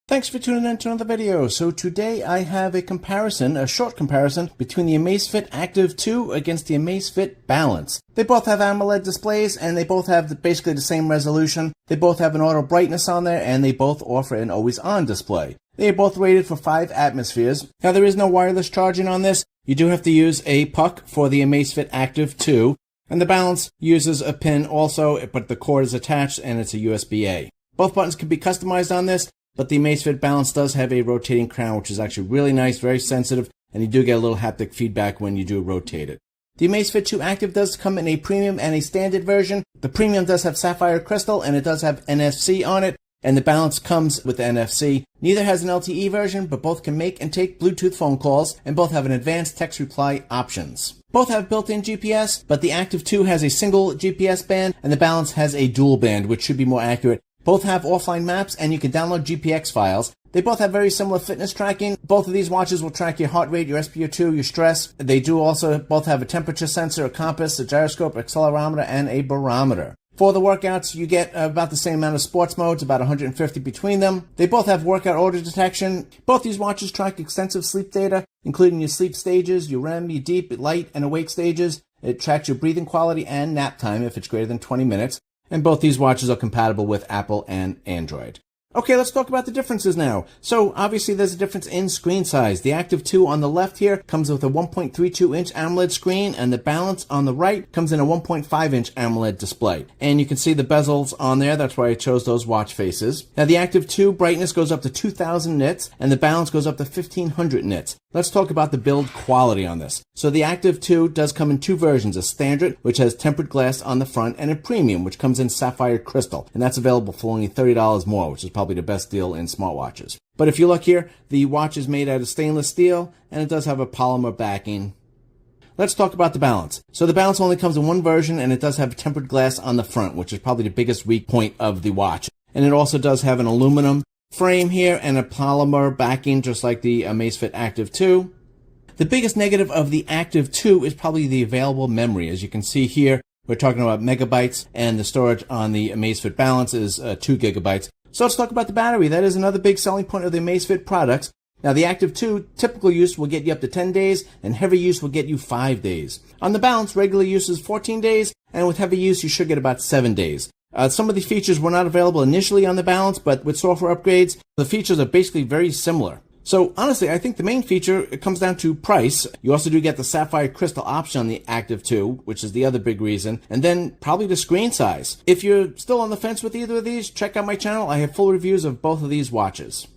Thanks for tuning in to another video. So today I have a short comparison between the Amazfit Active 2 against the Amazfit Balance. They both have AMOLED displays and they both have basically the same resolution. They both have an auto brightness on there and they both offer an always on display. They are both rated for 5 atmospheres. Now there is no wireless charging on this. You do have to use a puck for the Amazfit Active 2. And the Balance uses a pin also, but the cord is attached and it's a USB-A. Both buttons can be customized on this. But the Amazfit Balance does have a rotating crown, which is actually really nice, very sensitive, and you do get a little haptic feedback when you do rotate it. The Amazfit 2 Active does come in a premium and a standard version. The premium does have sapphire crystal, and it does have NFC on it, and the Balance comes with the NFC. Neither has an LTE version, but both can make and take Bluetooth phone calls, and both have an advanced text reply options. Both have built-in GPS, but the Active 2 has a single GPS band, and the Balance has a dual band, which should be more accurate. Both have offline maps and you can download GPX files. They both have very similar fitness tracking. Both of these watches will track your heart rate, your SpO2, your stress. They do also both have a temperature sensor, a compass, a gyroscope, accelerometer, and a barometer. For the workouts, you get about the same amount of sports modes, about 150 between them. They both have workout order detection. Both these watches track extensive sleep data, including your sleep stages, your REM, your deep, light, and awake stages. It tracks your breathing quality and nap time if it's greater than 20 minutes. And both these watches are compatible with Apple and Android. Okay, let's talk about the differences now. So obviously there's a difference in screen size. The Active 2 on the left here comes with a 1.32-inch AMOLED screen, and the Balance on the right comes in a 1.5-inch AMOLED display. And you can see the bezels on there. That's why I chose those watch faces. Now the Active 2 brightness goes up to 2,000 nits, and the Balance goes up to 1,500 nits. Let's talk about the build quality on this. So the Active 2 does come in two versions, a standard, which has tempered glass on the front, and a premium, which comes in sapphire crystal. And that's available for only $30 more, which is probably the best deal in smartwatches. But if you look here, the watch is made out of stainless steel, and it does have a polymer backing. Let's talk about the Balance. So the Balance only comes in one version, and it does have tempered glass on the front, which is probably the biggest weak point of the watch. And it also does have an aluminum frame here and a polymer backing, just like the Amazfit Active 2. The biggest negative of the Active 2 is probably the available memory. As you can see here, we're talking about megabytes, and the storage on the Amazfit Balance is 2 gigabytes. So let's talk about the battery. That is another big selling point of the Amazfit products. Now the Active 2, typical use will get you up to 10 days, and heavy use will get you 5 days. On the Balance, regular use is 14 days, and with heavy use you should get about 7 days. Some of these features were not available initially on the Balance, but with software upgrades, the features are basically very similar. So honestly, I think the main feature, it comes down to price. You also do get the sapphire crystal option on the Active 2, which is the other big reason, and then probably the screen size. If you're still on the fence with either of these, check out my channel. I have full reviews of both of these watches.